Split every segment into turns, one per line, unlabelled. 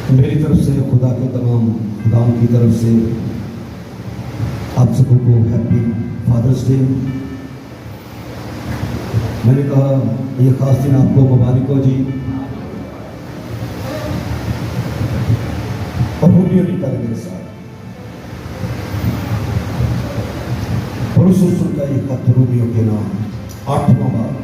मेरी तरफ से खुदा के तमाम खुदाओं की तरफ से आप सबों को हैप्पी फादर्स डे। मैंने कहा ये खास दिन आपको मुबारक हो जी। और रोमियो लिखा है मेरे साथ परसों का ये खत रोमियो के नाम 8वां बार।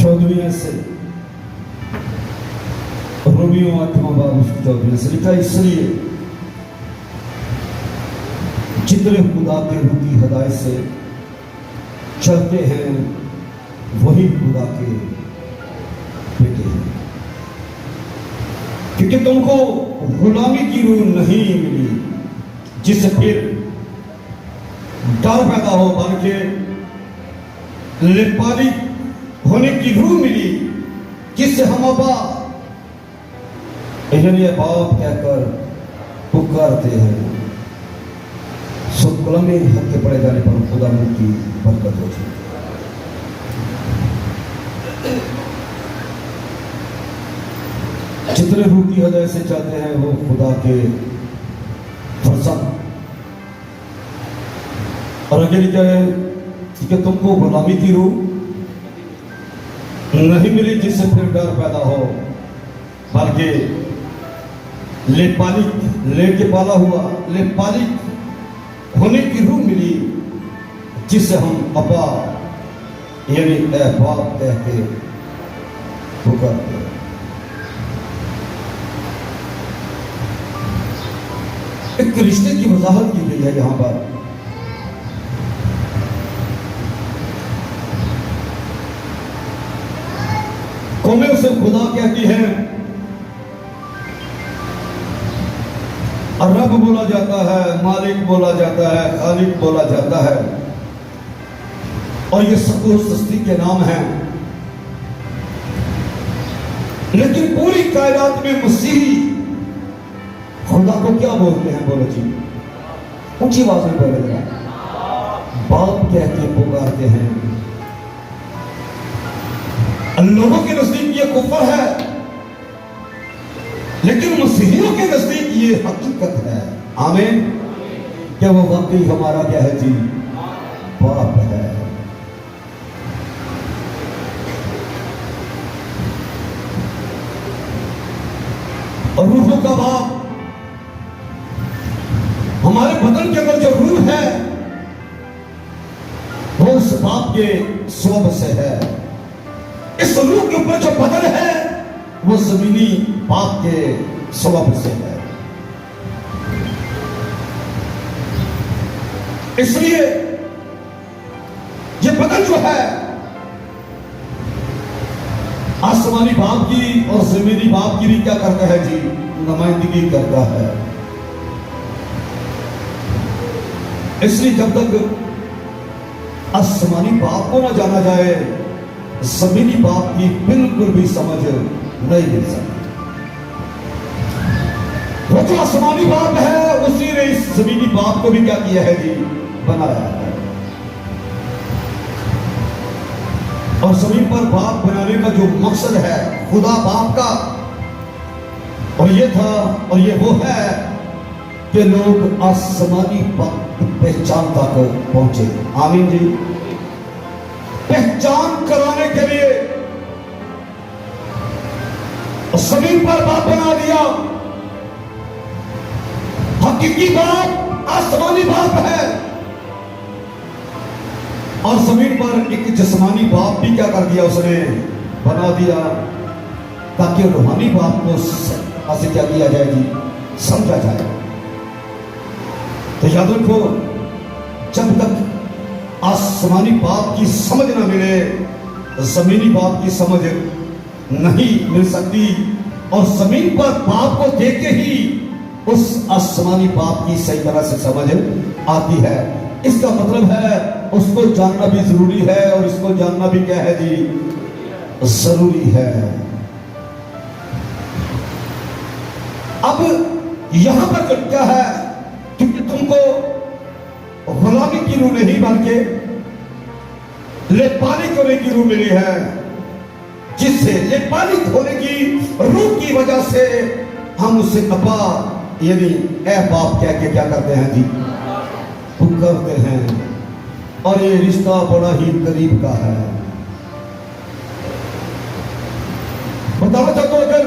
चौदहवीं से रोमियो 8वां बाब उसकी 14 से लिखा, इसलिए जितने खुदा के रूह की हदायत से चलते हैं वही खुदा के बेटे हैं, क्योंकि तुमको गुलामी की रूह नहीं मिली जिससे फिर डर पैदा हो, बल्कि लिपाली होने की रूह मिली जिससे हम अब्बा यानी बाप कहकर पुकारते हैं। सो गुलामी हक के पड़े जाने पर खुदा की बरकत हो जाए। जितने रूह की हदायत से चाहते हैं वो खुदा के फरजंद। और आगे लिखा है कि तुमको गुलामी की रूह नहीं मिली जिससे फिर डर पैदा हो, बल्कि लेके पाला हुआ लेपालिक होने की रूह मिली जिससे हम अब्बा यानी ए बाप कह के पुकारते हैं। एक रिश्ते की वजाहत की गई है यहां पर। कौमें उसे खुदा कहती है, रब बोला जाता है, मालिक बोला जाता है, खालिक बोला जाता है, और ये सब सस्ती के नाम हैं। लेकिन पूरी कायनात में मसीही खुदा को क्या बोलते हैं? बोलो जी, ऊंची आवाज में बोलेगा। बाप कह के पुकारते हैं। लोगों के नजदीक ये कुफर है, लेकिन मसीहियों के नजदीक ये हकीकत है। आमीन। क्या वो वाकई हमारा क्या है जी? बाप है। और रूहों का बाप हमारे बदन के अंदर जो रूह है वो उस बाप के स्वभाव से है। इस रूह के ऊपर जो बदन है वो जमीनी बाप के स्वभाव से है। इसलिए ये बदन जो है आसमानी बाप की और जमीनी बाप की भी क्या करता है जी? नुमाइंदगी करता है। इसलिए जब तक आसमानी बाप को ना जाना जाए जमीनी बाप की बिल्कुल भी समझ नहीं मिल सकती। वो जो आसमानी बाप है उसी ने इस जमीनी बाप को भी क्या किया है जी? बनाया है। और जमीन पर बाप बनाने का जो मकसद है खुदा बाप का, और ये था और ये वो है कि लोग आसमानी बाप की पहचान तक पहुंचे। आमीन जी। पहचान कराने के लिए जमीन पर बाप बना दिया। हकीकी बाप आसमानी बाप है, और जमीन पर एक जिस्मानी बाप भी क्या कर दिया? उसने बना दिया, ताकि रूहानी बाप को ऐसे क्या किया जाए जी? समझा जाए। तो याद रखो, जब तक आसमानी बाप की समझ ना मिले जमीनी बाप की समझ नहीं मिल सकती। और जमीन पर बाप को देख के ही उस आसमानी बाप की सही तरह से समझ आती है। इसका मतलब है उसको जानना भी जरूरी है, और इसको जानना भी क्या है जी? जरूरी है। यहां पर जो क्या है, क्योंकि तुमको गुलामी की रूह नहीं बल्कि लेपालिक होने की रूह मिली है, जिससे लेपालिक होने की रूह की वजह से हम उससे अब्बा यानी ए बाप कह के क्या करते हैं जी, पुकारते हैं। और ये रिश्ता बड़ा ही करीब का है। बताओ तो अगर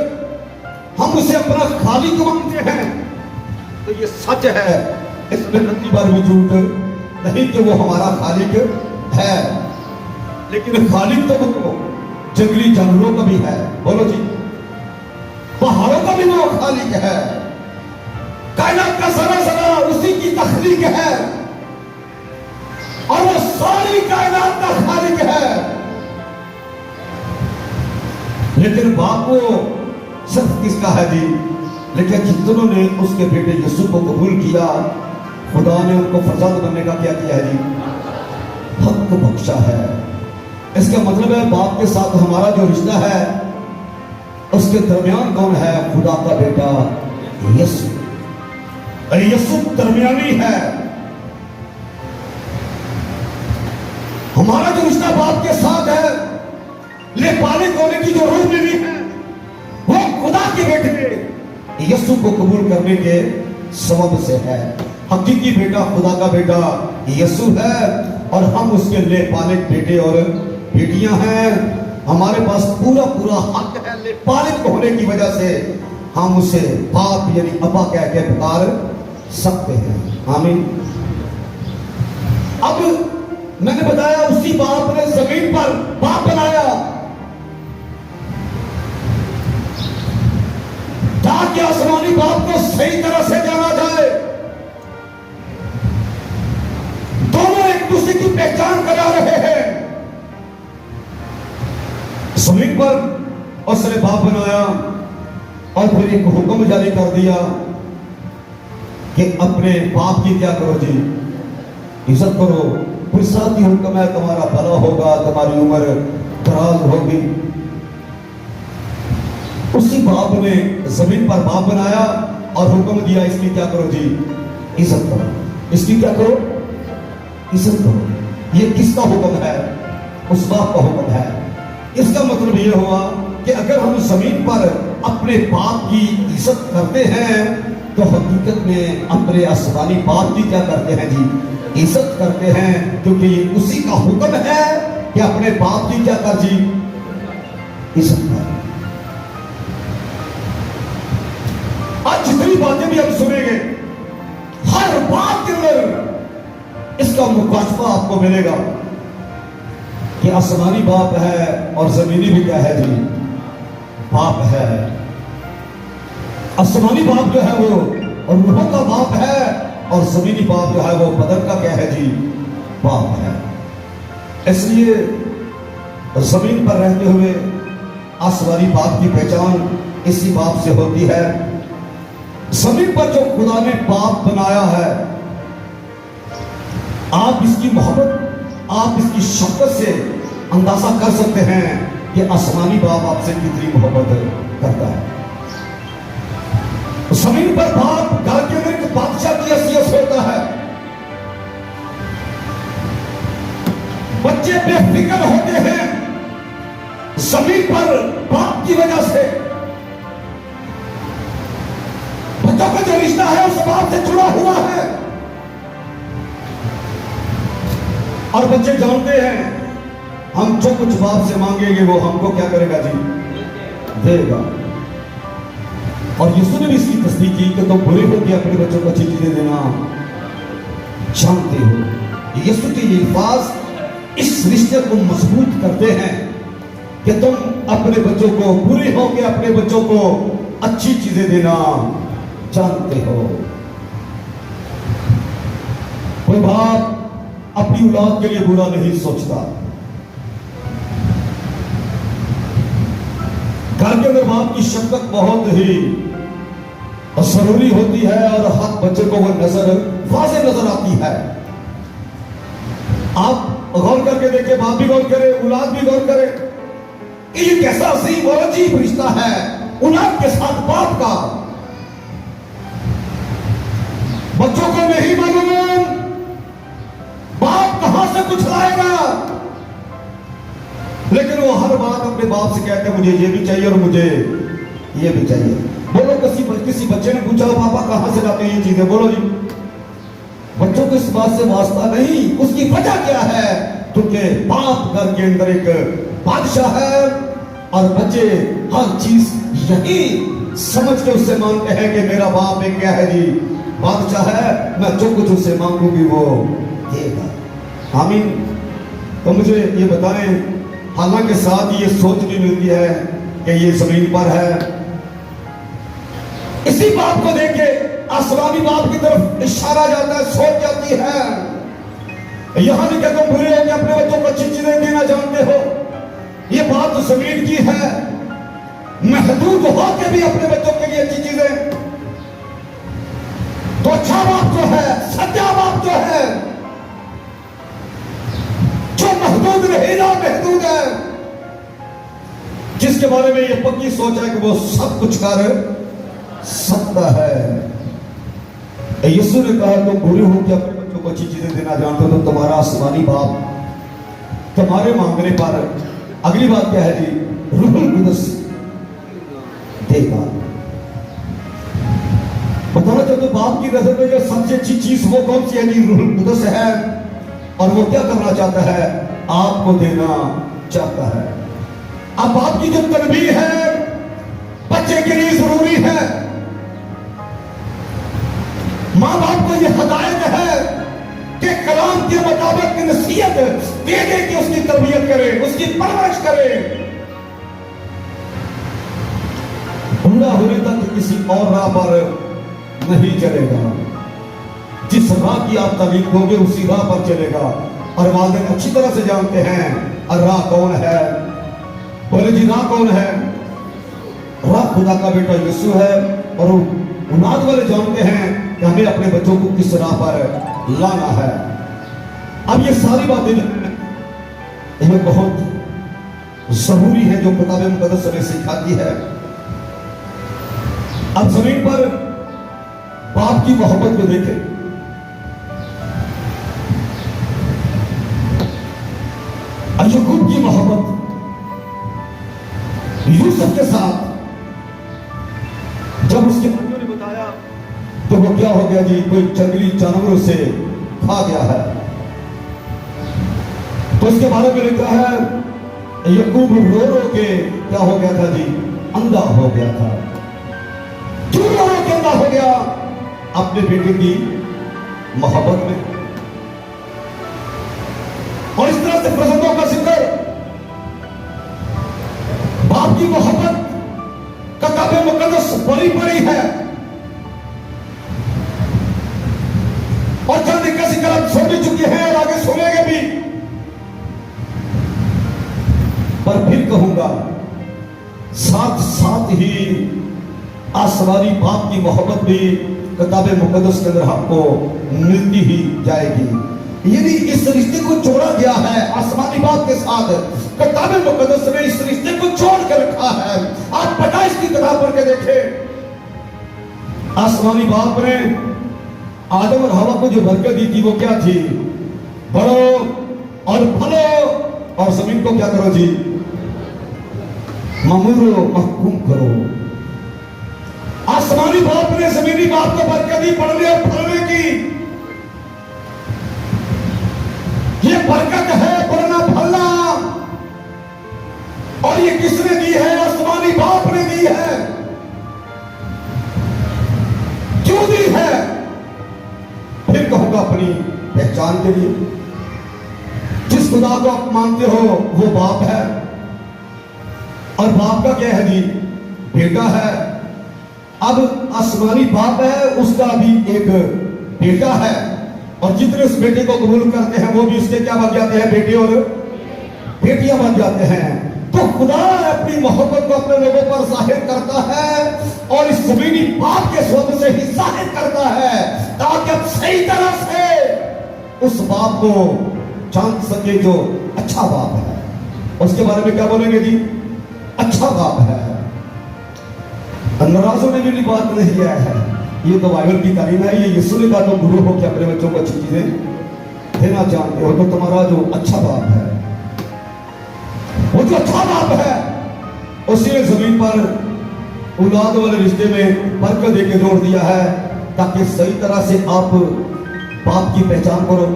हम उसे अपना खालिक मानते हैं तो ये सच है, इसमें रत्ती बार भी झूठ नहीं कि वो हमारा खालिक है, लेकिन खालिक तो वो जंगली जानवरों का भी है, बोलो जी, पहाड़ों का भी वो खालिक है, कायनात का सारा उसी की तख्लीक है और वो सारी कायनात का खालिक है। लेकिन बाप को सिर्फ किसका है जी, लेकिन जितनों ने उसके बेटे यीशु को कबूल किया, खुदा ने उनको फरजंद बनने का क्या किया है जी, हक को बख्शा है। इसका मतलब है बाप के साथ हमारा जो रिश्ता है उसके दरमियान कौन है, खुदा का बेटा यीशु। यीशु दरमियानी है। हमारा जो रिश्ता बाप के साथ है, लेपालिक होने की जो रूह मिली है, वो खुदा के बेटे यीशु को कबूल करने के सबब से है। हकीकी बेटा खुदा का बेटा यीशु है और हम उसके लेपालिक बेटे और बेटियां हैं। हमारे पास पूरा पूरा हक है, लेपालिक होने की वजह से हम उसे बाप यानी अब्बा कह के पुकार सकते हैं। आमीन। अब मैंने बताया उसी बाप ने जमीन पर बाप बनाया ताकि आसमानी बाप को सही तरह से जाना जाए, दोनों एक दूसरे की पहचान करा रहे हैं। जमीन पर उसने बाप बनाया और फिर एक हुक्म जारी कर दिया कि अपने बाप की क्या करो जी, इज्जत करो। फिर साथ ही हुक्म है तुम्हारा भला होगा, तुम्हारी उम्र दराज होगी। उसी बाप ने जमीन पर बाप बनाया और हुक्म दिया इसकी क्या करो जी, इज्जत करो। इसकी क्या करो, इज्जत करो। ये किसका हुक्म है, उस बाप का हुक्म है। इसका मतलब ये हुआ कि अगर हम जमीन पर अपने बाप की इज्जत करते हैं तो हकीकत में अपने आसमानी बाप की क्या करते हैं जी, इज्जत करते हैं, क्योंकि ये उसी का हुक्म है कि अपने बाप की क्या कर जी, इज्जत कर। आज जितनी बातें भी हम सुनेंगे हर बात के अंदर इसका मुकाशफा आपको मिलेगा कि आसमानी बाप है और जमीनी भी क्या है जी, बाप है। आसमानी बाप जो है वो और रूहों का बाप है और जमीनी बाप जो है वो बदन का क्या है जी, बाप है। इसलिए जमीन पर रहते हुए आसमानी बाप की पहचान इसी बाप से होती है। जमीन पर जो खुदा ने बाप बनाया है, आप इसकी मोहब्बत, आप इसकी शफकत से अंदाजा कर सकते हैं कि आसमानी बाप आपसे कितनी मोहब्बत करता है। जमीन पर बाप घर के अंदर एक बादशाह की हैसियत होता है। बच्चे बेफिक्र होते हैं जमीन पर बाप की वजह से। बच्चों का जो रिश्ता है उस बाप से जुड़ा हुआ है और बच्चे जानते हैं हम जो कुछ बाप से मांगेंगे वो हमको क्या करेगा जी, देगा। और यीशु ने भी इसकी तस्दीक की कि तुम बुरे हो के अपने बच्चों को अच्छी चीजें देना जानते हो। यीशु के ये अल्फाज इस रिश्ते को मजबूत करते हैं कि तुम अपने बच्चों को, बुरे हो के अपने बच्चों को अच्छी चीजें देना जानते हो। कोई बाप अपनी औलाद के लिए बुरा नहीं सोचता। घर के अंदर बाप की शफकत बहुत ही जरूरी होती है और हर बच्चे को वो नजर वाज़ेह नजर आती है। आप गौर करके देखिए, बाप भी गौर करे, औलाद भी गौर करे कि ये कैसा अजीम और अजीब रिश्ता है औलाद के साथ बाप का। बच्चों को नहीं मालूम बाप कहां से कुछ लाएगा, लेकिन वो हर बात अपने बाप से कहते हैं मुझे ये भी चाहिए और मुझे ये भी चाहिए। बोलो किसी बच्चे ने पूछा पापा कहां से लाते हैं ये चीजें, बोलो जी। बच्चों को इस बात से वास्ता नहीं, उसकी वजह क्या है, क्योंकि बाप घर के अंदर एक बादशाह है और बच्चे हर चीज यही समझ के उससे मांगते हैं कि मेरा बाप एक क्या है जी, बादशाह है, मैं जो कुछ उससे मांगूंगी वो देगा। आमीन। तो मुझे ये बताएं, हालांकि साथ ये सोच भी मिलती है कि ये जमीन पर है, इसी बात को देख के आसमानी बाप की तरफ इशारा जाता है, सोच जाती है। यहां नहीं कहते तुम बुरे हो के अपने बच्चों को अच्छी चीजें देना जानते हो, ये बात तो जमीन की है। महदूद हो के भी अपने बच्चों के लिए अच्छी चीजें, तो अच्छा बाप जो है, सच्चा बाप जो है, जो महदूद नहीं ना महदूद है, जिसके बारे में ये पक्की सोच है कि वो सब कुछ कर सकता है। यीशु ने कहा तुम बुरे हो कि अपने बच्चों को अच्छी चीजें देना जानते हो, तो तुम्हारा आसमानी बाप तुम्हारे मांगने पर अगली बात क्या है जी, रूहुल कुदस देगा। बताना चाहते बाप की नजर में जो सबसे अच्छी चीज वो कौन सी है जी, रूहुल कुदस है। और वो क्या करना चाहता है, आपको देना चाहता है। अब बाप की जो तनबीह है बच्चे के लिए जरूरी है। मां बाप को यह हदायत है कि कलाम के मुताबिक नसीहत दे दे कि उसकी तरबियत करे, उसकी परवरिश करे, बूढ़ा होने तक किसी और राह पर नहीं चलेगा। जिस राह की आप तालीम दोगे उसी राह पर चलेगा। और वालिदैन अच्छी तरह से जानते हैं और राह कौन है, बोले जी राह कौन है, राह खुदा का बेटा यीशु है। और औलाद वाले जानते हैं कि हमें अपने बच्चों को किस राह पर लाना है। अब ये सारी बातें हमें बहुत जरूरी है जो किताब मुकद्दस हमें सिखाती है। अब जमीन पर बाप की मोहब्बत को देखें। याकूब की मोहब्बत यूसुफ के साथ जब उसके बच्चों ने बताया तो वो क्या हो गया जी, कोई जंगली जानवरों से खा गया है। तो उसके बारे में लिखा है याकूब रो रो के क्या हो गया था जी, अंधा हो गया था। क्यों रो रो के अंधा हो गया, अपने बेटे की मोहब्बत में। और इस तरह से प्रसंगों का जिक्र बाप की मोहब्बत किताब मुकद्दस बड़ी बड़ी है। और जल्दी का जिक्र आप सुन भी चुके हैं और आगे सुनेंगे भी, पर फिर कहूंगा साथ साथ ही आसमानी बाप की मोहब्बत भी किताब मुकद्दस के अंदर आपको मिलती ही जाएगी। यदि इस रिश्ते को जोड़ा गया है आसमानी बाप के साथ, किताब मुकद्दस ने इस रिश्ते को जोड़ कर रखा है। आप पैदाइश की किताब पढ़ के देखें, आसमानी बाप ने आदम और हवा को जो बरकत दी थी वो क्या थी, बढ़ो और फलो और जमीन को क्या करो जी, ममूरो महकूम करो। आसमानी बाप ने जमीनी बाप को बरकत दी पढ़ने और फलने की। ये बरकत है पढ़ना फलना, और ये किसने दी है, आसमानी बाप ने दी है। क्यों दी है, फिर कहूंगा अपनी पहचान के लिए। जिस खुदा को आप मानते हो वो बाप है, और बाप का क्या है जी, बेटा है। अब आसमानी बाप है, उसका भी एक बेटा है, और जितने उस बेटे को कबूल करते हैं वो भी उसके क्या बन जाते हैं, बेटे और बेटियां बन जाते हैं। तो खुदा अपनी मोहब्बत को अपने लोगों पर जाहिर करता है, और इस जमीनी बाप के स्वरूप से ही जाहिर करता है, ताकि अब सही तरह से उस बाप को जान सके जो अच्छा बाप है। उसके बारे में क्या बोलेंगे जी, अच्छा बाप है। नाराजों ने भी बात नहीं किया है, ये तो बाइबल की तालीम है। ये यीशु ने कहा तुम गुरु हो कि अपने बच्चों को अच्छी चीजें देना जानते हो। तो तुम्हारा जो अच्छा बाप है, वो जो अच्छा बाप है, उसी ने जमीन पर औलाद वाले रिश्ते में बरकत देके जोड़ दिया है, ताकि सही तरह से आप बाप की पहचान करो।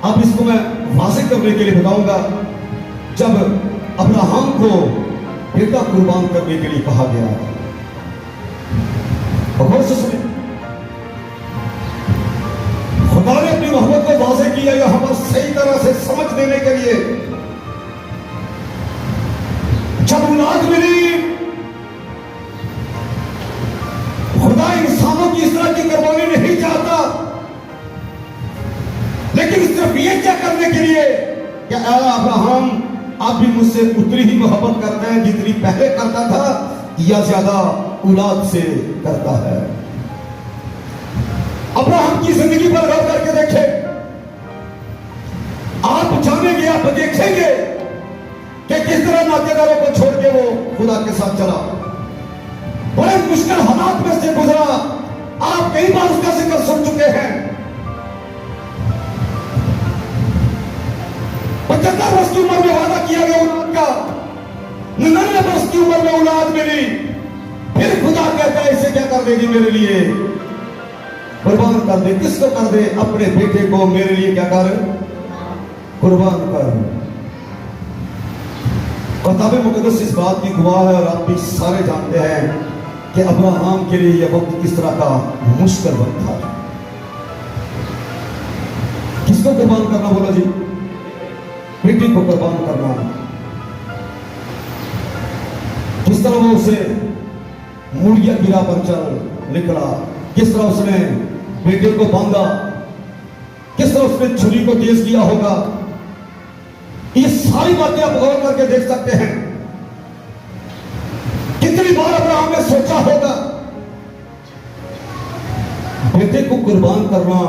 अब इसको मैं वाज़ेह करने के लिए बताऊंगा। जब अब्राहम को बेटा कुर्बान करने के लिए कहा गया, गौर से सुने, खुदा ने अपनी मोहब्बत को वाज़ेह किया यहां पर सही तरह से समझ देने के लिए। जब औलाद मिली, खुदा इंसानों की इस तरह की कुर्बानी नहीं चाहता, लेकिन सिर्फ ये क्या करने के लिए कि अब्राहम आप भी मुझसे उतनी ही मोहब्बत करते हैं जितनी पहले करता था, या ज्यादा औलाद से करता है। अब्राहम की जिंदगी पर गौर करके देखें, आप जानेंगे, आप देखेंगे कि किस तरह नातेदारों को छोड़ के वो खुदा के साथ चला, बड़े मुश्किल हालात में से गुजरा। आप कई बार उसका जिक्र सुन चुके हैं। 75 वर्ष की उम्र में वादा किया गया औलाद का, 99 वर्ष की उम्र में औलाद मिली, फिर खुदा कहता है इसे क्या कर देगी मेरे लिए, कुर्बान कर दे। किसको कर दे? अपने बेटे को मेरे लिए क्या कर, कुर्बान कर। किताब मुकद्दस इस बात की गवाह है, और आप भी सारे जानते हैं कि अब्राहम के लिए यह वक्त किस तरह का मुश्किल वक्त था। किसको कुर्बान करना बोला जी? बेटी को कुर्बान करना। किस तरह वो उसे मुड़िया गिरा पर चल निकला, किस तरह उसने बेटे को बांधा, किस तरह उसने छुरी को तेज किया होगा। ये सारी बातें आप गौर करके देख सकते हैं। कितनी बार अब्राहम ने सोचा होगा बेटे को कुर्बान करना,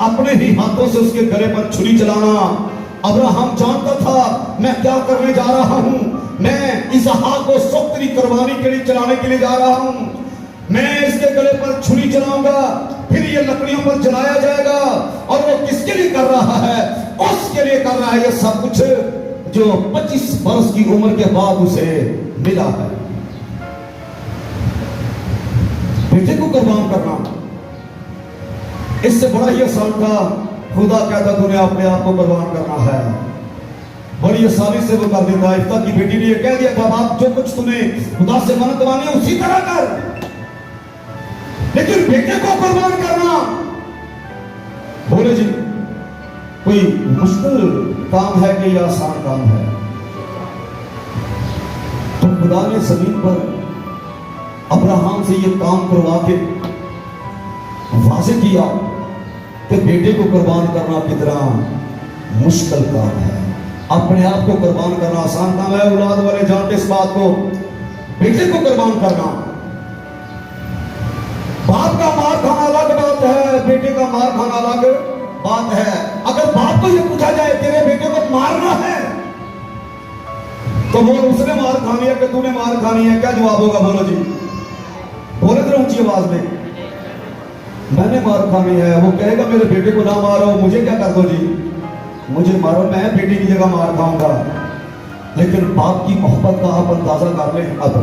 अपने ही हाथों से उसके गले पर छुरी चलाना। अब्राहम जानता था मैं क्या करने जा रहा हूं, मैं इसहाक को सोक्तरी कुर्बानी के लिए चलाने के लिए जा रहा हूं। मैं इसके गले पर छुरी चलाऊंगा, फिर ये लकड़ियों पर जलाया जाएगा। और वो किसके लिए कर रहा है? उसके लिए कर रहा है। ये सब कुछ जो 25 वर्ष की उम्र के बाद उसे मिला है। बेटे को कुर्बान करना, इससे बड़ा ही आसान था। खुदा कहता तूने अपने आप को कुर्बान करना है, बड़ी आसानी से वो कर देता। इफ्ता की बेटी ने कह दिया था बाप जो कुछ तुम्हें खुदा से मन्नत मांगी है उसी तरह कर, लेकिन बेटे को कुर्बान करना, बोले जी कोई मुश्किल काम है कि यह आसान काम है? तो खुदा ने जमीन पर अब्राहम से यह काम करवा के वाज़ेह किया कि बेटे को कुर्बान करना कितना मुश्किल काम है। अपने आप को कुर्बान करना आसान काम है। औलाद वाले जानते इस बात को। बेटे को कुर्बान करना, बाप का मार खाना अलग बात है, बेटे का मार खाना अलग बात है। अगर बाप को यह पूछा जाए तेरे बेटे को मारना है, तो बोल उसने मार खानी है कि तूने मार खानी है, क्या जवाब होगा? बोलो जी, बोले तो ऊंची आवाज में, मैंने मार खानी है। वो कहेगा मेरे बेटे को ना मारो, मुझे क्या कर दो जी, मुझे मारो, मैं बेटे की जगह मार खाऊंगा। लेकिन बाप की मोहब्बत का आप अंदाजा कर लें। अब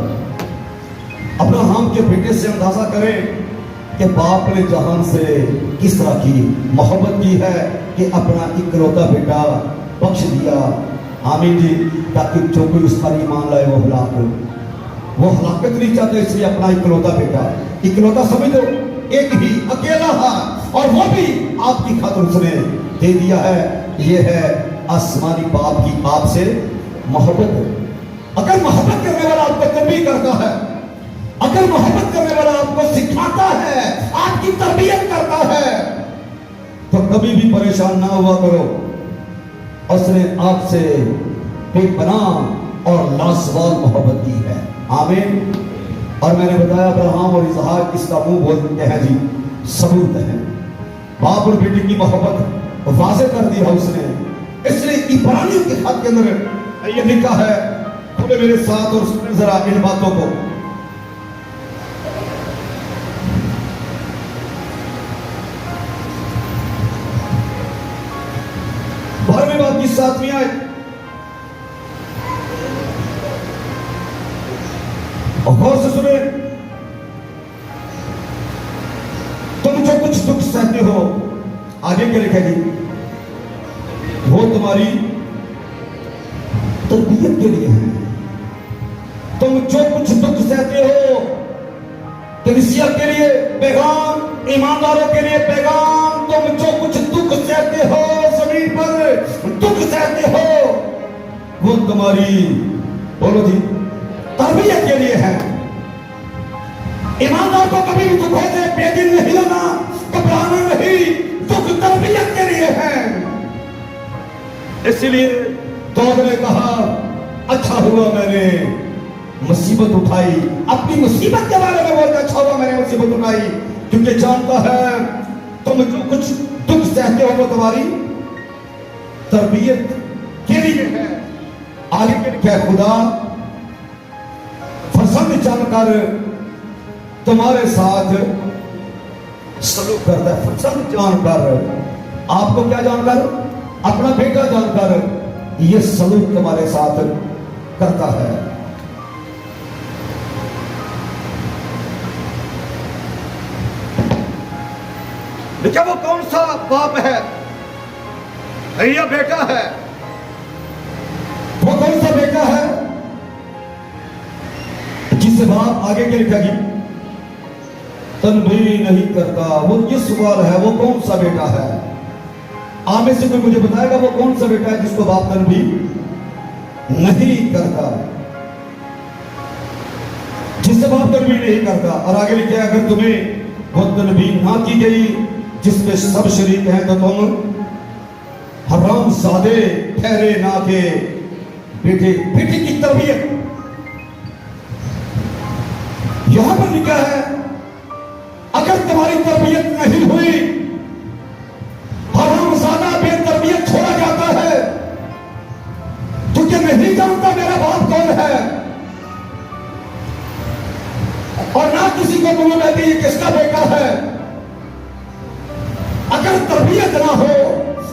अब्राहम के बेटे से अंदाजा करें कि बाप ने जहान से किस तरह की मोहब्बत की है कि अपना इकलौता बेटा बख्श दिया। आमीन जी। ताकि जो कोई उस पर ईमान लाए वो हलाक हो, वो हलाकत नहीं चाहते, इसलिए अपना इकलौता बेटा, इकलौता समझ लो, एक ही अकेला है, और वो भी आपकी खातिर उसने दे दिया है। ये है आसमानी बाप की आपसे मोहब्बत। अगर मोहब्बत करने वाला आपको तंबीह करता है, अगर मोहब्बत करने वाला आपको सिखाता है, आपकी तरबियत करता है, तो कभी भी परेशान ना हुआ करो। उसने आपसे बेपनाह और लाजवाब मोहब्बत की है। आमीन। और मैंने बताया अब्राहम और इसहाक इसका मुंह बोलते हैं जी, सबूत है। बाप और बेटी की मोहब्बत वाज़ेह कर दिया उसने। इसलिए इब्रानियों के खत के अंदर ये लिखा है, खुले मेरे साथ और सुने जरा इन बातों को। 7वें बात की 7वीं आयत, और गौर से सुने, तुम जो कुछ दुख सहते हो, आगे क्या लिखेगी, वो तुम्हारी तरबियत के लिए है। तुम जो कुछ दुख सहते हो, कलीसिया के लिए पैगाम, ईमानदारों के लिए पैगाम, तुम जो कुछ दुख सहते हो, जमीन पर दुख सहते हो, वो तुम्हारी, बोलो जी, तरबियत के लिए है। ईमानदार को कभी भी दुख होते बेदिल नहीं होना, घबराना नहीं, दुख तरबियत के लिए है। इसलिए दाऊद ने कहा, अच्छा हुआ मैंने मुसीबत उठाई। अपनी मुसीबत के बारे में बोलता, अच्छा हुआ मैंने मुसीबत उठाई, क्योंकि जानता है तुम जो कुछ दुख सहते हो वो तुम्हारी तरबियत के लिए है। आगे के क्या, खुदा फसंद जानकर तुम्हारे साथ सलूक करता है। फसंद जानकर, आपको क्या जानकर, अपना बेटा जानकर ये सलूक तुम्हारे साथ करता है। देखिए वो कौन सा बाप है या बेटा है, वो कौन सा बेटा है जिसे बाप आगे के लिखेगी तनबीह नहीं करता। वो ये सवाल है, वो कौन सा बेटा है? आप में से कोई मुझे बताएगा वो कौन सा बेटा है जिसको बाप तनबीह नहीं करता, जिससे बाप तनबीह नहीं करता। और आगे लिखे, अगर तुम्हें वो तनबीह ना की गई जिसमें सब शरीक हैं, तो तुम हरामजादे ठहरे ना के बेटे। बेटे की तरबियत यहां पर लिखा है, अगर तुम्हारी तरबियत नहीं हुई, हरामजादा बेतरबियत छोड़ा जाता है, क्योंकि नहीं जानता मेरा बाप कौन है, और ना किसी को मालूम है कि ये किसका बेटा है। अगर तरबियत ना हो,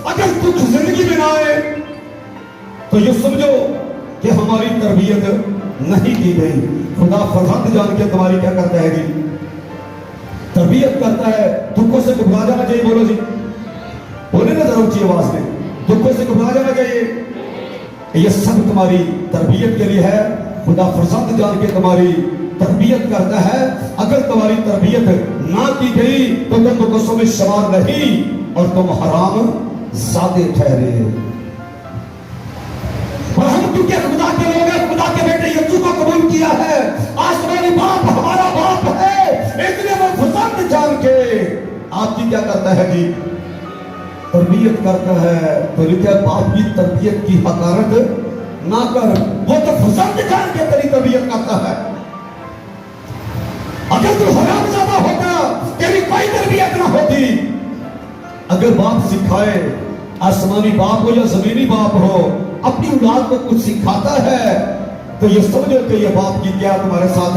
अगर दुख जिंदगी में ना आए, तो ये समझो कि हमारी तरबियत नहीं की गई। खुदा फरहत जान के तुम्हारी क्या करता है जी, तरबियत करता है। दुखों से घबरा जाना चाहिए, बोलो जी, बोले ना जरा ऊंची आवाज में, दुखों से घबरा जाना चाहिए। ये सब तुम्हारी तरबियत के लिए है। खुदा फरहत जान के तुम्हारी तरबियत करता है। अगर तुम्हारी तरबियत ना की गई तो तुम गुस्सों में सवार नहीं और तुम हराम ज़ादे ठहरे। और हम क्योंकि खुदा के लोग हैं, खुदा के बेटे यीशु को कबूल किया है, आसमानी बाप हमारा बाप है, इसलिए वो फसंद जान के आपकी क्या करता है जी, तरबियत करता है। तो लिखा बाप की तरबियत की हकारत ना कर, वो तो फसंद जान के तेरी तरबियत करता है। अगर तू हरामजादा होता, तेरी कोई तरबियत ना होती। अगर बाप सिखाए, आसमानी बाप हो या जमीनी बाप हो, अपनी औलाद को कुछ सिखाता है, तो ये समझो कि ये बाप की क्या तुम्हारे साथ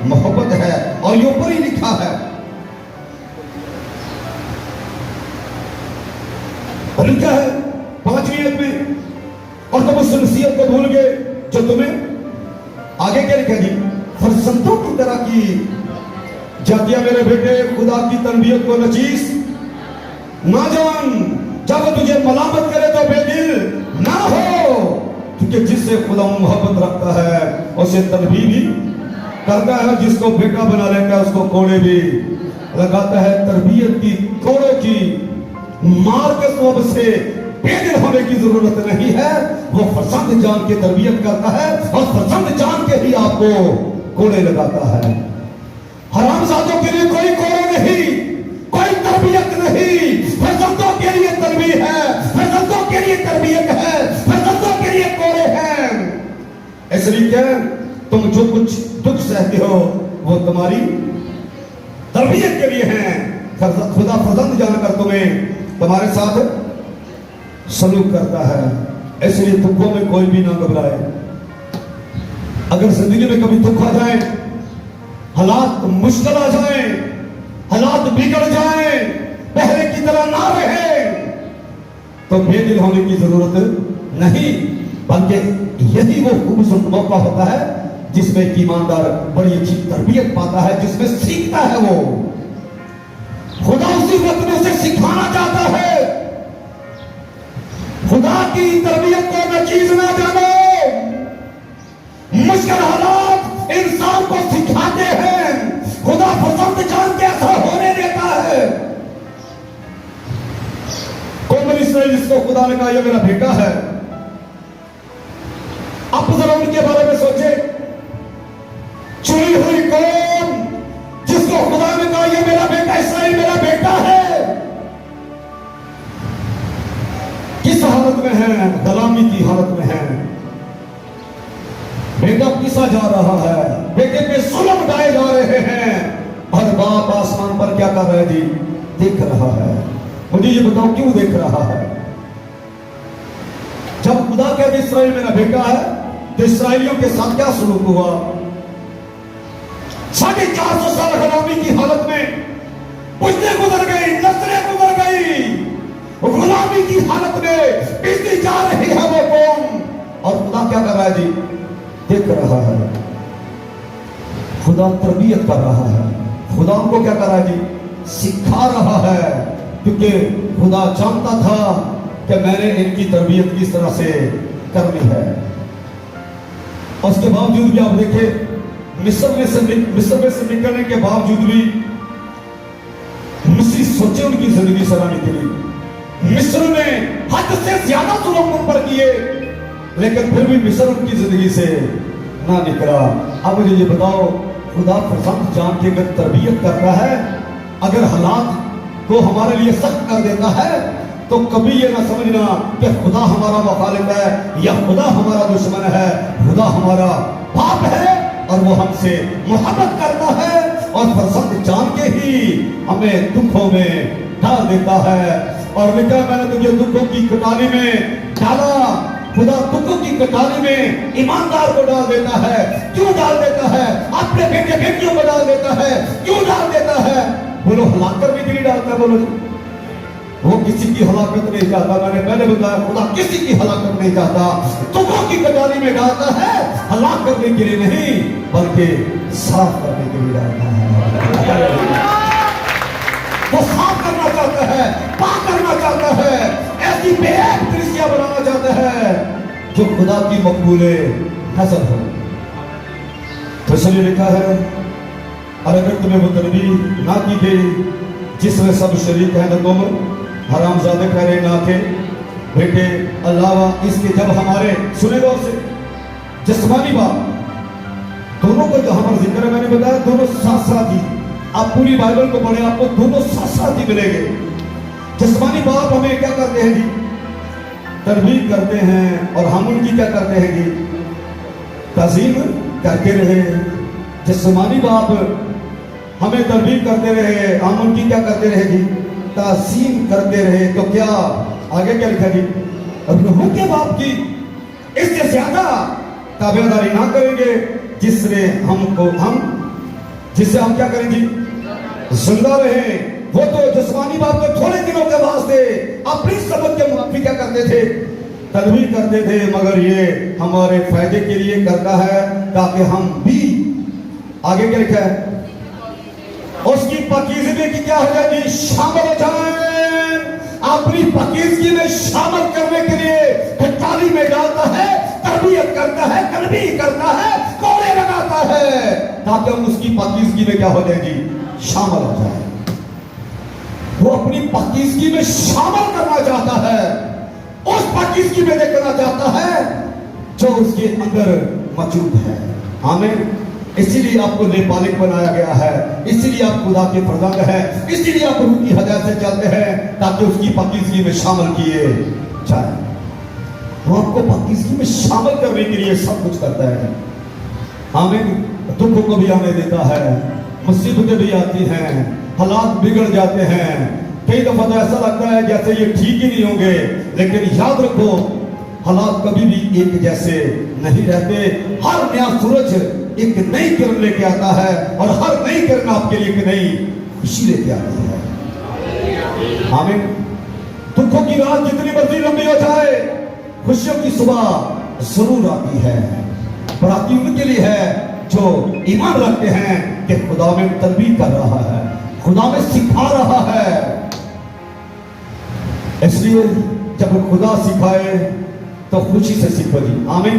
मोहब्बत है। और ये ऊपर ही लिखा है, और लिखा है 5वीं आयत में, और तुम उस नसीहत को भूल गए जो तुम्हें आगे क्या लिखा जी, फरसंदों की तरह की जातिया। मेरे बेटे, खुदा की तनबीयत को नचीस ना जान। जब तुझे मलामत करे तो बेदिल ना हो, क्योंकि जिससे खुदा मोहब्बत रखता है उसे तनबीह भी करता है। जिसको बेटा बना लेता है उसको कोड़े भी लगाता है। तरबियत की, कोड़ों की मार के सबब से बेदिल होने की जरूरत नहीं है। वो फरसंद जान के तरबियत करता है, और फरसंद जान के ही आपको कोड़े लगाता है। हरामजादों के लिए कोई कोड़े नहीं, कोई तरबियत नहीं। फरजंदों के लिए तरबियत है, फरजंदों के लिए तरबियत है, फरजंदों के लिए कोड़े हैं। इसलिए क्या, तुम जो कुछ दुख सहते हो वो तुम्हारी तरबियत के लिए है। खुदा फरजंद जानकर तुम्हें तुम्हारे साथ सलूक करता है। इसलिए दुखों में कोई भी ना घबराए। अगर जिंदगी में कभी दुख आ जाए, हालात मुश्किल आ जाए, हालात बिगड़ जाए, पहले की तरह ना रहे, तो बेदिल होने की जरूरत नहीं, बल्कि यही वो खूबसूरत मौका होता है जिसमें एक ईमानदार बड़ी अच्छी तरबियत पाता है, जिसमें सीखता है। वो खुदा उसी वक्त में उसे सिखाना चाहता है। खुदा की तरबियत को नचीज ना जानो। मुश्किल हालात इंसान को सिखाते हैं। खुदा पसंद जान के ऐसा होने देता है। कौन इसराइल जिसको खुदा ने कहा यह मेरा बेटा है, आप जरा उनके बारे में सोचे। चुनी हुई कौम जिसको खुदा ने कहा यह मेरा बेटा, इसराइल मेरा बेटा है, किस हालत में है? गुलामी की हालत में है। बेटा पीसा जा रहा है, बेटे पे जुल्म ढाए जा रहे हैं, और बाप आसमान पर क्या कर रहा है जी? देख रहा है। मुझे ये बताओ क्यों देख रहा है? जब खुदा कहते इसराइल मेरा बेटा है, तो इसराइलियों के साथ क्या सलूक हुआ? 450 साल गुलामी की हालत में पुश्तें गुजर गई, नस्लें गुजर गई, गुलामी की हालत में बीतती जा रही है वो कौम, और खुदा क्या कर रहा है जी? देख रहा है। खुदा तरबियत कर रहा है। खुदा उनको क्या कर रहा है जी? सिखा रहा है, क्योंकि खुदा जानता था कि मैंने इनकी तरबियत किस तरह से करनी है। और उसके बावजूद भी आप देखें, मिस्र में से निकलने के बावजूद भी मिस्री सोचे उनकी जिंदगी सराहने के लिए। मिस्र में हद से ज्यादा जुल्म उन पर किए, लेकिन फिर भी मिस्र उनकी जिंदगी से ना निकला। अब मुझे ये बताओ, खुदा फर्जंद जान के अगर तरबियत करता है, अगर हालात को हमारे लिए सख्त कर देता है, तो कभी ये ना समझना कि खुदा हमारा मुखालिफ है या खुदा हमारा दुश्मन है। खुदा हमारा बाप है और वो हमसे मोहब्बत करता है, और फर्जंद जान के ही हमें दुखों में डाल देता है। और लिखा, मैंने तुझे दुखों की कटारी में डाला। खुदा दुखों की कटारी में ईमानदार को डाल देता है। क्यों डाल देता है? अपने बेटे बेटियों को डाल देता है। क्यों डाल देता है? बोलो, हलाक करने के लिए डालता है। बोलो, वो किसी की हलाकत नहीं चाहता। मैंने पहले बताया, खुदा किसी की हलाकत नहीं चाहता। दुखों की कटारी में डालता है, हलाक करने के लिए नहीं, बल्कि साफ करने के लिए डालता है। वो साफ करना चाहता है, पाक करना चाहता है, ऐसी बेहद दृश्य बनाना चाहता है जो खुदा की मकबूले नजर हो। तो इसलिए लिखा है, और अगर तुम्हें वो तरबीयत ना की गई जिसमें सब शरीक है, न तुम हरामजादे करे ना थे बेटे, अलावा इसके जब हमारे सुने गौर से जिस्मानी बाप, दोनों को जो हमारा जिक्र है, मैंने बताया दोनों साथ साथ ही, आप पूरी बाइबल को पढ़े आपको दोनों साथ साथ ही मिलेंगे। जिस्मानी बाप हमें क्या करते हैं जी? तरबीयत करते हैं, और हम उनकी क्या करते हैं जी? ताज़ीम करते रहे। जिस्मानी बाप हमें तरबीयत करते रहे, हम उनकी क्या करते रहे जी? ताज़ीम करते रहे। तो क्या आगे क्या लिखा जी? रूहों के बाप की इससे ज्यादा ताबेदारी ना करेंगे जिससे हम क्या करें जी? जिंदा रहे। वो तो जिस्मानी बाप को थोड़े दिनों के वास्ते अपनी समझ के मुताबिक क्या करते थे? तरबीयत करते थे, मगर ये हमारे फायदे के लिए करता है, ताकि हम भी आगे क्या लिखा है? उसकी पाकीज़गी की क्या हो जाएगी? शामिल हो जाए। अपनी पाकीज़गी में शामिल करने के लिए कटारी में डालता है, तरबियत करता है, कलबी करता है, कोड़े लगाता है, ताकि हम उसकी पाकीज़गी में क्या हो जाएगी? शामिल हो जाए। वो अपनी पाकीज़गी में शामिल करना चाहता है, उस पाकीज़गी में देखना चाहता है जो उसके अंदर मौजूद है। आमीन। इसीलिए आपको नेपालिक बनाया गया है, इसीलिए आप खुदा के फर्जंद हैं, इसीलिए आप रूह की हदायत से चलते हैं, ताकि उसकी पाकीज़गी में शामिल किए जाए। वो आपको पाकीज़गी में शामिल करने के लिए सब कुछ करता है। आमीन। दुखों को भी आने देता है, मुसीबतें भी आती हैं, हालात बिगड़ जाते हैं। कई दफा तो ऐसा लगता है जैसे ये ठीक ही नहीं होंगे, लेकिन याद रखो, हालात कभी भी एक जैसे नहीं रहते। हर नया सूरज एक नई किरण लेके आता है, और हर नई किरण आपके लिए एक नई खुशी लेके आती है। आमीन। दुखों की रात जितनी मर्जी लंबी हो जाए, खुशियों की सुबह जरूर आती है। बराती उनके लिए है जो ईमान रखते हैं कि खुदा में तनबीह कर रहा है, खुदा में सिखा रहा है। इसलिए जब खुदा सिखाए तो खुशी से सीखो जी, आमीन।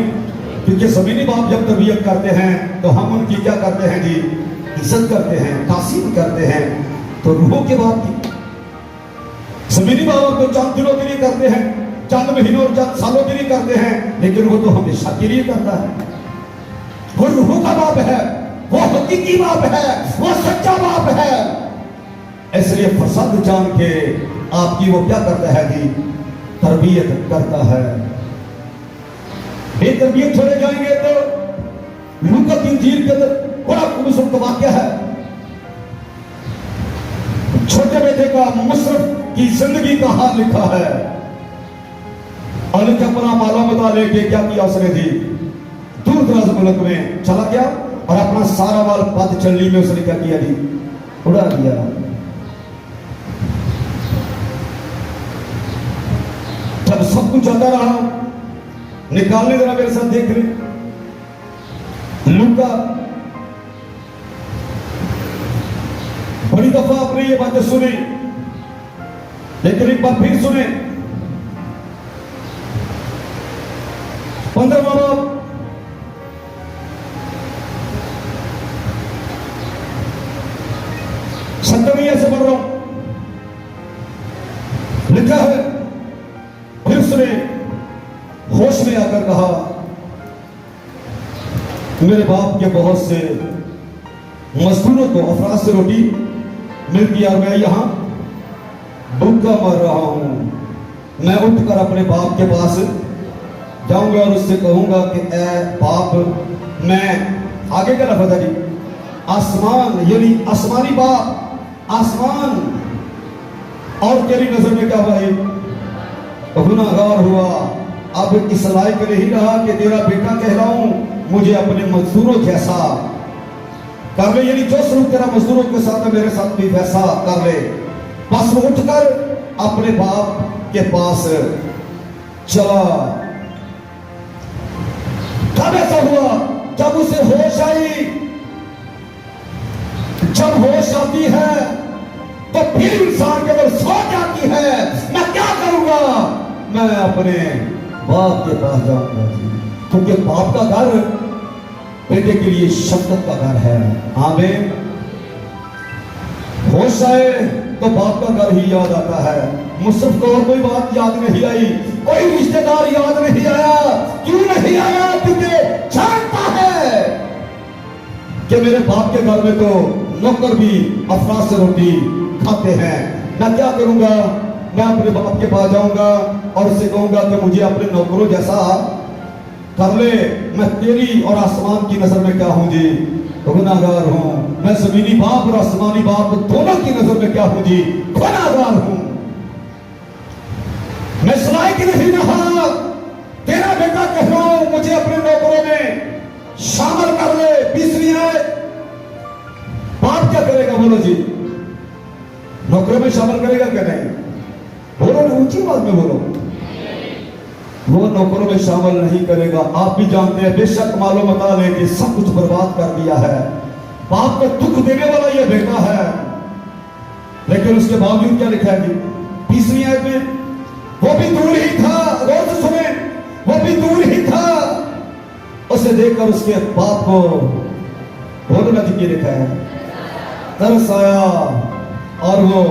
क्योंकि ज़मीनी बाप जब तरबियत करते हैं तो हम उनकी क्या करते हैं जी, इज्जत करते हैं, तासीर करते हैं। तो रूहों के बाप की ज़मीनी बाप तो चंद दिनों के लिए करते हैं, चंद महीनों और चंद सालों के लिए करते हैं, लेकिन वो तो हमेशा के लिए करता है। वो रूहों का बाप है, वो हकीकी बाप है, वो सच्चा बाप है। इसलिए फसाद जान के आपकी वो क्या करता है जी, तरबियत करता है। बेतरबियत छोड़े जाएंगे तो लूका की इंजील के अंदर बड़ा खूबसूरत वाक्य है। छोटे बेटे का मुसरफ की जिंदगी का हाल लिखा है। और अपना माला मता लेके क्या किया उसने जी, दूर दराज मुल्क में चला गया और अपना सारा माल पद चलनी में उसने क्या किया जी, उड़ा दिया। जब सब कुछ आता रहा, निकालने जरा मेरे साथ देख रहे। लूका बड़ी दफा आपने ये बातें सुनी, लेकिन एक बार फिर सुने। 15वां बाब, सत्तरवीं से पढ़ रहा हूं, लिखा है, फिर उसने होश में आकर कहा, मेरे बाप के बहुत से मजदूरों को अफराज से रोटी मिलती और मैं यहां भूखा मर रहा हूं। मैं उठकर अपने बाप के पास जाऊंगा और उससे कहूंगा कि ए बाप, मैं आगे का लफ्ज़ है जी, आसमान यानी आसमानी बाप, आसमान और तेरी नजर में क्या हुआ, गुनाहगार हुआ, अब इस लायक नहीं रहा कि तेरा बेटा कहलाऊं, मुझे अपने मजदूरों जैसा कर ले, यानी जो सलूक तेरा मजदूरों के साथ है मेरे साथ भी वैसा कर ले। बस वो उठकर अपने बाप के पास चला। कब ऐसा हुआ, जब उसे होश आई। जब होश आती है तो फिर इंसान के अंदर सोच आती है, मैं क्या करूंगा, मैं अपने बाप के पास जाऊंगा जी, क्योंकि बाप का घर बेटे के लिए शफकत का घर है। आमीन। होश आए तो बाप का घर ही याद आता है। मुसरफ को और कोई बात याद नहीं आई, कोई रिश्तेदार याद नहीं आया। क्यों नहीं आया? क्योंकि जानता है कि मेरे बाप के घर में तो नौकर भी अफराज से रोटी खाते हैं। मैं क्या करूंगा, मैं अपने बाप के पास जाऊंगा और उससे कहूंगा कि मुझे अपने नौकरों जैसा कर ले। मैं तेरी और आसमान की नजर में क्या हूं जी, गुनाहगार हूं। मैं जमीनी बाप और आसमानी बाप दोनों की नजर में क्या हूं जी, गुनाहगार हूं। मैं लायक नहीं रहा तेरा बेटा कहलाऊं, मुझे अपने नौकरों में शामिल कर ले। 20वीं आयत, बाप क्या करेगा बोलो जी, नौकरों में शामिल करेगा क्या? नहीं, बोलो, ऊंची बात में बोलो। वो नौकरों में शामिल नहीं करेगा। आप भी जानते हैं, बेशक मालो मता ले कि सब कुछ बर्बाद कर दिया है। बाप को दुख देने वाला ये बेटा है, लेकिन उसके बावजूद क्या लिखा है? 20वीं आयत में, वो भी दूर ही था, रोज सुने, वो भी दूर ही था। उसे देखकर उसके बाप को बोलना जी लिखा है, तरस आया और वो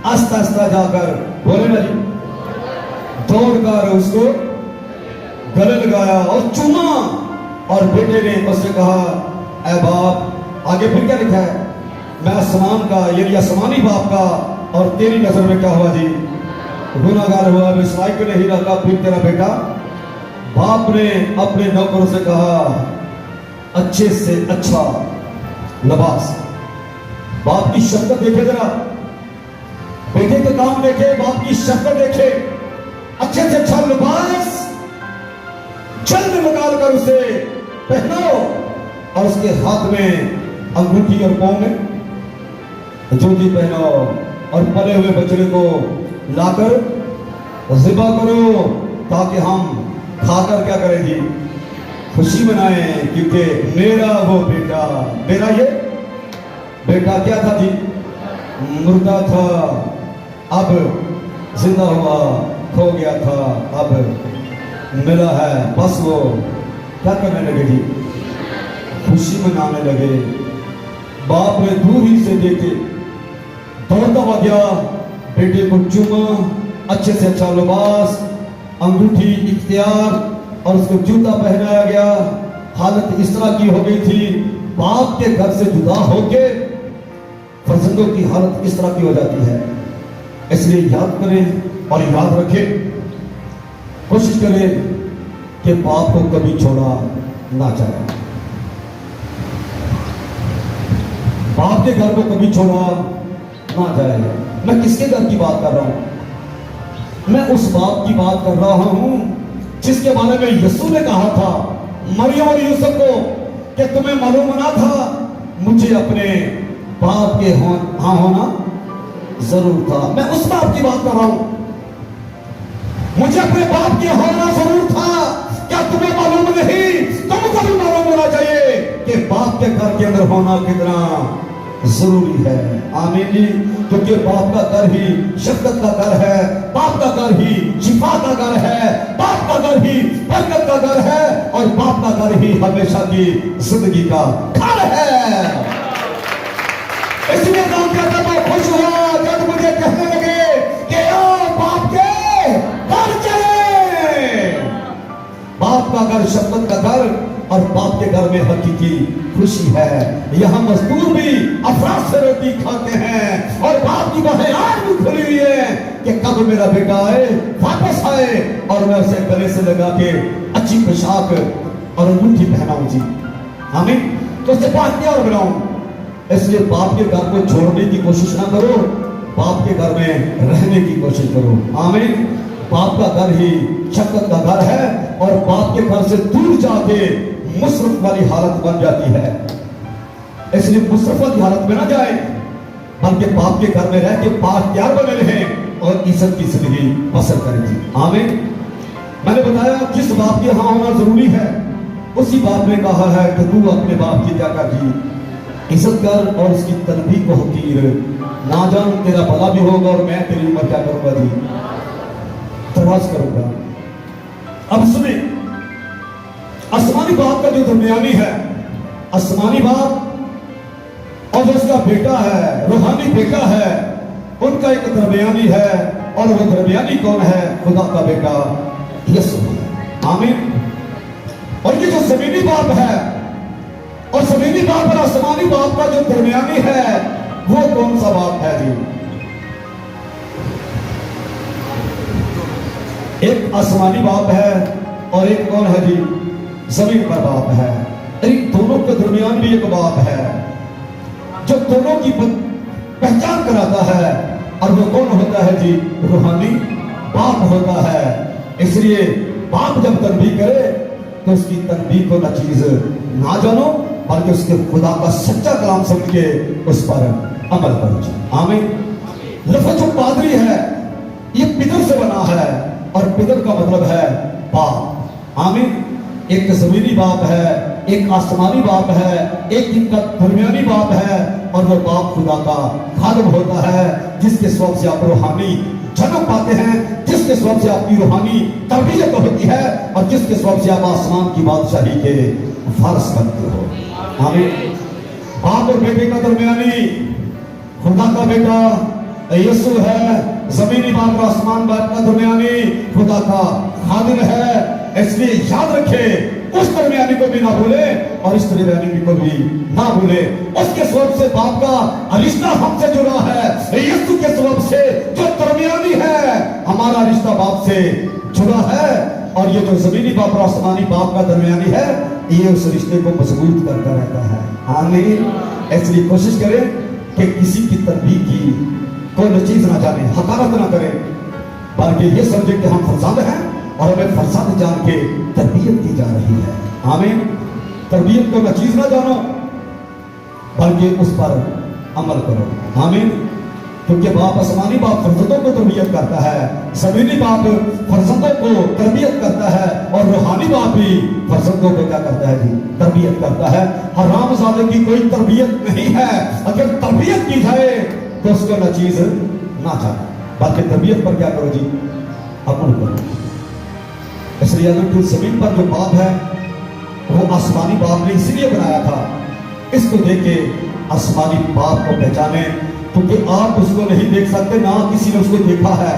आस्ता आस्ता जाकर बोले ना जी, दौड़कर उसको गले लगाया और चूमा। और बेटे ने उससे कहा, ऐ बाप, आगे फिर क्या लिखा है? मैं आसमान का यानी आसमानी बाप का और तेरी नजर में क्या हुआ जी, गुनाहगार हुआ। मैं इस लायक नहीं रहा। फिर तेरा बेटा, बाप ने अपने नौकरों से कहा, अच्छे से अच्छा लिबास। बाप की शफकत देखे जरा, बेटे के काम देखे, बाप की शफकत देखे। अच्छे से अच्छा लिबास जल्द निकाल कर उसे पहनाओ और उसके हाथ में अंगूठी और पांव में जूती पहनाओ और पले हुए बछड़े को लाकर ज़िबा करो, ताकि हम खाकर क्या करें जी, खुशी मनाएं, क्योंकि मेरा वो बेटा, मेरा ये बेटा क्या था जी, मुर्दा था, अब जिंदा हुआ, खो गया था, अब मिला है। बस वो क्या करने लगे जी, खुशी मनाने लगे। बाप ने दूर ही से देखे, दौड़ता हुआ गया, बेटे को चूमा, अच्छे से अच्छा लिबास, अंगूठी, इख्तियार और उसको जूता पहनाया गया। हालत इस तरह की हो गई थी, बाप के घर से जुदा होके फर्जंदों की हालत इस तरह की हो जाती है। इसलिए याद करें और याद रखें, कोशिश करें कि बाप को कभी छोड़ा ना जाए, बाप के घर को कभी छोड़ा ना जाए। मैं किसके घर की बात कर रहा हूं? मैं उस बाप की बात कर रहा हूं जिसके बारे में यीशु ने कहा था मरियम और यूसुफ को कि तुम्हें मालूम ना था मुझे अपने बाप के हाँ होना जरूर था। मैं उस बाप की बात कर रहा हूं, मुझे अपने बाप के होना जरूर था। क्या तुम्हें मालूम नहीं? तुमको भी मालूम होना चाहिए कि बाप के घर के अंदर होना कितना जरूरी है। आमीन जी। क्योंकि बाप का घर ही शफकत का घर है, बाप का घर ही शिफा का घर है, बाप का घर ही बरकत का घर है और बाप का घर ही हमेशा की जिंदगी का घर है। इसलिए काम करता तो खुश हुआ जब मुझे कहने लगे कि आओ बाप के घर चले। बाप का घर शफकत का घर और बाप के घर में हकीकी खुशी है। यहाँ मजदूर भी अफराज से रोटी खाते हैं और बाप की बाहें आज भी खुली हुई है कि कब मेरा बेटा आए, वापस आए और मैं उसे गले से लगा के अच्छी पोशाक और अंगूठी पहनाऊं जी। आमीन। तो उसे बातें बनाऊं। इसलिए बाप के घर को छोड़ने की कोशिश ना करो, बाप के घर में रहने की कोशिश करो। आमीन। बाप का घर ही शफकत का घर है और बाप के घर से दूर जाके मुसरफ वाली हालत बन जाती है। इसलिए मुसरफ वाली हालत में ना जाए, बल्कि बाप के घर में रह के पाक त्यार बने रहें और इज्जत की जिंदगी बसर करें। आमीन। मैंने बताया जिस बाप के यहां होना जरूरी है, उसी बाप ने कहा है कि तू अपने बाप की क्या कर जी, इज्जत कर और उसकी तनबीह को हकीर ना जान, तेरा भला भी होगा और मैं तेरी उम्र क्या करूंगा जी, तराश करूंगा। अब सुने, आसमानी बाप का जो दरमियानी है, आसमानी बाप और जो उसका बेटा है, रूहानी बेटा है, उनका एक दरमियानी है और वो दरमियानी कौन है? खुदा का बेटा यीशु। आमीन। और ये जो जमीनी बाप है और जमीनी बाप और आसमानी बाप का जो दरमियानी है, वो कौन सा बाप है जी? एक आसमानी बाप है और एक कौन है जी? जमीन पर बाप है। इन दोनों के दरमियान भी एक बाप है जो दोनों की पहचान कराता है और वो कौन होता है जी? रूहानी बाप होता है। इसलिए बाप जब तनबीह करे तो उसकी तनबीह को न चीज ना जानो, बल्कि उसके खुदा का सच्चा कलाम समझ के उस पर अमल करो। आमीन। लफ्ज़ जो पादरी है ये पितर से बना है और पितर का मतलब है बाप। आमीन। एक जमीनी बाप है, एक आसमानी बाप है, एक इनका दरमियानी बाप है और वो बाप खुदा का खादिम होता है, जिसके स्वभाव से आप रूहानी जन्म पाते हैं, जिसके स्वभाव से आपकी रूहानी तरबियत होती है और जिसके स्वभाव से आप आसमान की बादशाही के वारिस बनते हो। आमीन। बाप और बेटे का दरमियानी खुदा का बेटा यीशु है, जमीनी बाप और आसमान बाप का दरमियानी खुदा का खादिम है। इसलिए याद रखे, उस दरमियानी को भी ना भूले और इस दरमियानी को भी ना भूले। उसके स्वरूप से बाप का रिश्ता हमसे जुड़ा है, यीशु के स्वरूप से जो दरमियानी है हमारा रिश्ता बाप से जुड़ा है और ये जो जमीनी बाप और आसमानी बाप का दरमियानी है ये उस रिश्ते को मजबूत करता रहता है। आमीन। इसलिए कोशिश करें कि किसी की तनबीह की कोई चीज ना जाने, हकारत ना करें, बल्कि ये समझे कि हम फरजाद हैं और हमें फरजाद जान के तरबियत की जा रही है। आमीन। तरबियत को न चीज ना जानो, बल्कि उस पर अमल करो। आमीन। क्योंकि बाप आसमानी बाप फर्जंदों को तरबियत करता है, ज़मीनी बाप फर्जंदों को तरबियत करता है, और रूहानी बाप भी फर्जंदों को क्या करता है जी, तरबियत करता है। हरामजादे की कोई तरबियत नहीं है। अगर तरबियत की जाए तो उसको ना चीज ना जाए, बाकी तरबियत पर क्या करो जी, अमल करो। इसलिए अगर जमीन पर जो बाप है वो आसमानी बाप ने इसलिए बनाया था, इसको देख के आसमानी बाप को पहचाने, क्योंकि आप उसको नहीं देख सकते, ना किसी ने उसको देखा है।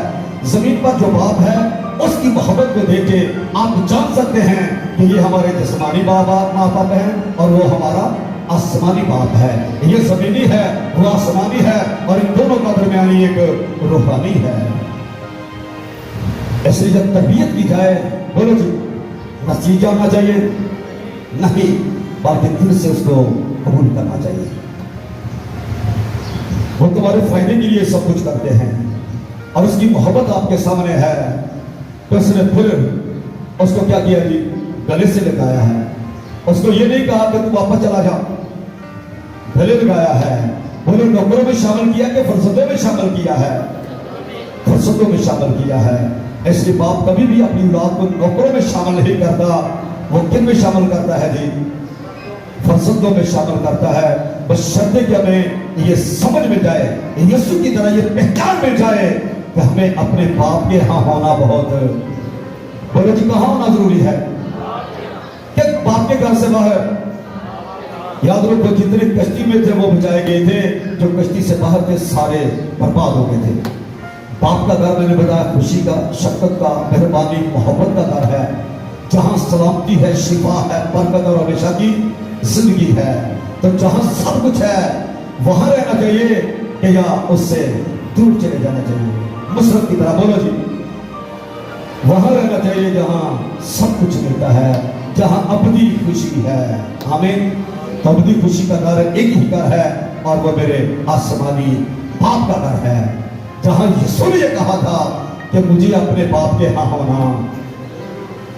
जमीन पर जो बाप है उसकी मोहब्बत को देख के आप जान सकते हैं कि ये हमारे जिस्मानी माँ बाप है और वो हमारा आसमानी बाप है। ये जमीनी है, वो आसमानी है, और इन दोनों का दरमियानी एक रूहानी है। ऐसे जब तरबियत की जाए, बोलो जी, नतीजा आना चाहिए नहीं, बल्कि दिल से उसको कबूल करना चाहिए। वो तुम्हारे फायदे के लिए सब कुछ करते हैं, और उसकी मोहब्बत आपके सामने है, तो उसने फिर उसको क्या किया जी, गले से लगाया है। उसको ये नहीं कहा कि तू वापस चला जा, गले लगाया है। बोले नौकरों में शामिल किया कि फरसतों में शामिल किया है, फरसतों में शामिल किया है। इसलिए बाप कभी भी अपनी औलाद को नौकरों में शामिल नहीं करता, वो किन में शामिल करता है जी, फरसतों में शामिल करता है। बस शर्त कि हमें ये समझ में जाए, यीशु की तरह ये पहचान में जाए कि हमें अपने बाप के यहाँ होना बहुत, बोलो जी, कहाँ होना जरूरी है, कि बाप के घर से बाहर। याद रखो, जितने कश्ती में थे वो बचाए गए थे, जो कश्ती से बाहर थे सारे बर्बाद हो गए थे। बाप का घर, मैंने बताया, खुशी का, शफकत का, मेहरबानी, मोहब्बत का घर है, जहां सलामती है, शिफा है, बरकत और हमेशा की जिंदगी है। तो जहां सब कुछ है वहां रहना चाहिए कि या उससे दूर चले जाना चाहिए, मुसरत की तरह, बोलो जी, वहां रहना चाहिए जहां सब कुछ मिलता है, जहां अबदी खुशी है। हमें तो अबदी खुशी का घर एक ही घर है, और वो मेरे आसमानी बाप का घर है, जहां यीशु ने कहा था कि मुझे अपने बाप के यहाँ होना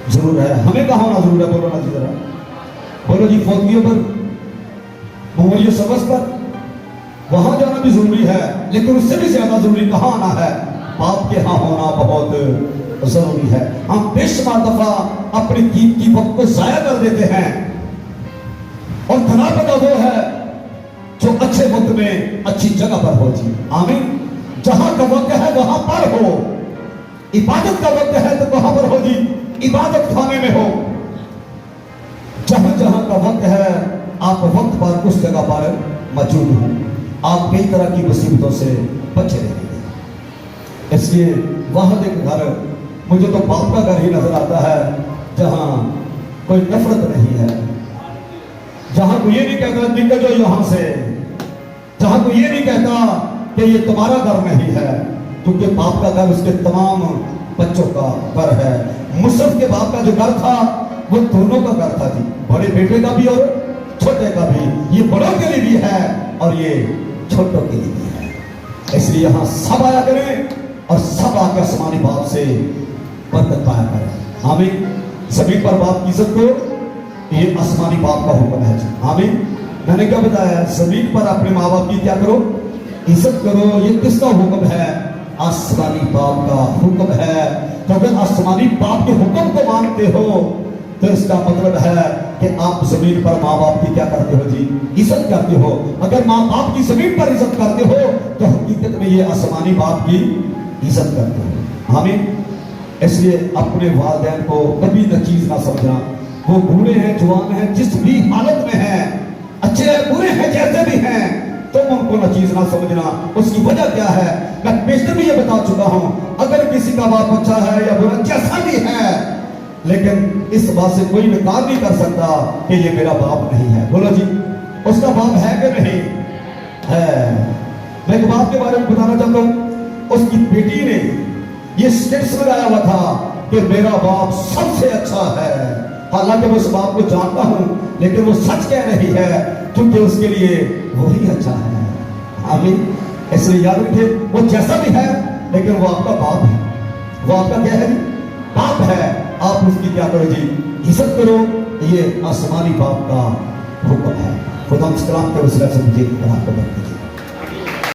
जरूर है। हमें कहाँ होना जरूर है, बोलो ना जी जरा, बोलो जी, फौजियों पर, मेमोरियल सर्विस पर, वहां जाना भी जरूरी है, लेकिन उससे भी ज्यादा जरूरी कहाँ आना है, बाप के यहाँ होना बहुत जरूरी है। हम बेशुमार दफा अपनी कीमती वक्त को जाया कर देते हैं, और धनापना वो है जो अच्छे वक्त में अच्छी जगह पर हो जी, आमीन। जहां का वक्त है वहां पर हो, इबादत का वक्त है तो कहां पर हो जी, इबादत खाने में हो। जहां जहां का वक्त है आप वक्त पर उस जगह पर मौजूद हो, आप कई तरह की मुसीबतों से बचे रहेंगे। इसलिए वहां एक घर, मुझे तो बाप का घर ही नजर आता है, जहां कोई नफरत नहीं है, जहां कोई ये नहीं कहता निकल जाओ यहां से, जहां कोई ये नहीं कहता कि ये तुम्हारा घर नहीं है, क्योंकि बाप का घर उसके तमाम बच्चों का घर है। मुसरफ के बाप का जो घर था वो दोनों का घर था जी, बड़े बेटे का भी और छोटे का भी। ये बड़ों के लिए भी है और ये छोटों के लिए भी है। इसलिए यहां सब आया करें और सब आकर आसमानी बाप से बरकत पाया करें, आमीन। जमीन पर बाप की इज्जत करो, ये आसमानी बाप का हुक्म है जी, आमीन। मैंने क्या बताया, जमीन पर अपने माँ बाप की क्या करो, इज्जत करो। ये किसका हुक्म है, आसमानी बाप का हुक्म है। तो अगर आसमानी बाप के हुक्म को मानते हो तो इसका मतलब है कि आप जमीन पर माँ बाप की क्या करते हो जी, इज्जत करते हो। अगर माँ बाप की जमीन पर इज्जत करते हो तो हकीकत में ये आसमानी बाप की इज्जत करते हो, आमीन। इसलिए अपने वालिदैन को कभी नचीज ना समझना। वो बूढ़े हैं, जवान हैं, जिस भी हालत में हैं, अच्छे हैं, बुरे हैं, जैसे भी हैं, तुम उनको नचीज ना समझना। उसकी वजह क्या है, मैं पिछले भी ये बता चुका हूं। अगर किसी का बाप अच्छा है या बुरा जैसा भी है, लेकिन इस बात से कोई इनकार नहीं कर सकता कि ये मेरा बाप नहीं है। बोलो जी, उसका बाप है कि नहीं है। मैं एक बात के बारे में बताना चाहता हूं। उसकी बेटी ने ये स्टेटस लगाया हुआ था कि मेरा बाप सबसे अच्छा है। हालांकि मैं उस बाप को जानता हूं, लेकिन वो सच कह रही है, क्योंकि उसके लिए वही अच्छा है, आमीन। इसलिए याद रखिए, वो जैसा भी है लेकिन वो आपका बाप है। वो आपका क्या है, बाप है। आप उसकी क्या करो जी, इज्जत करो। ये आसमानी बाप का हुक्म है। खुदा कलाम के वसीले से मुझे आपको बरकत दीजिए।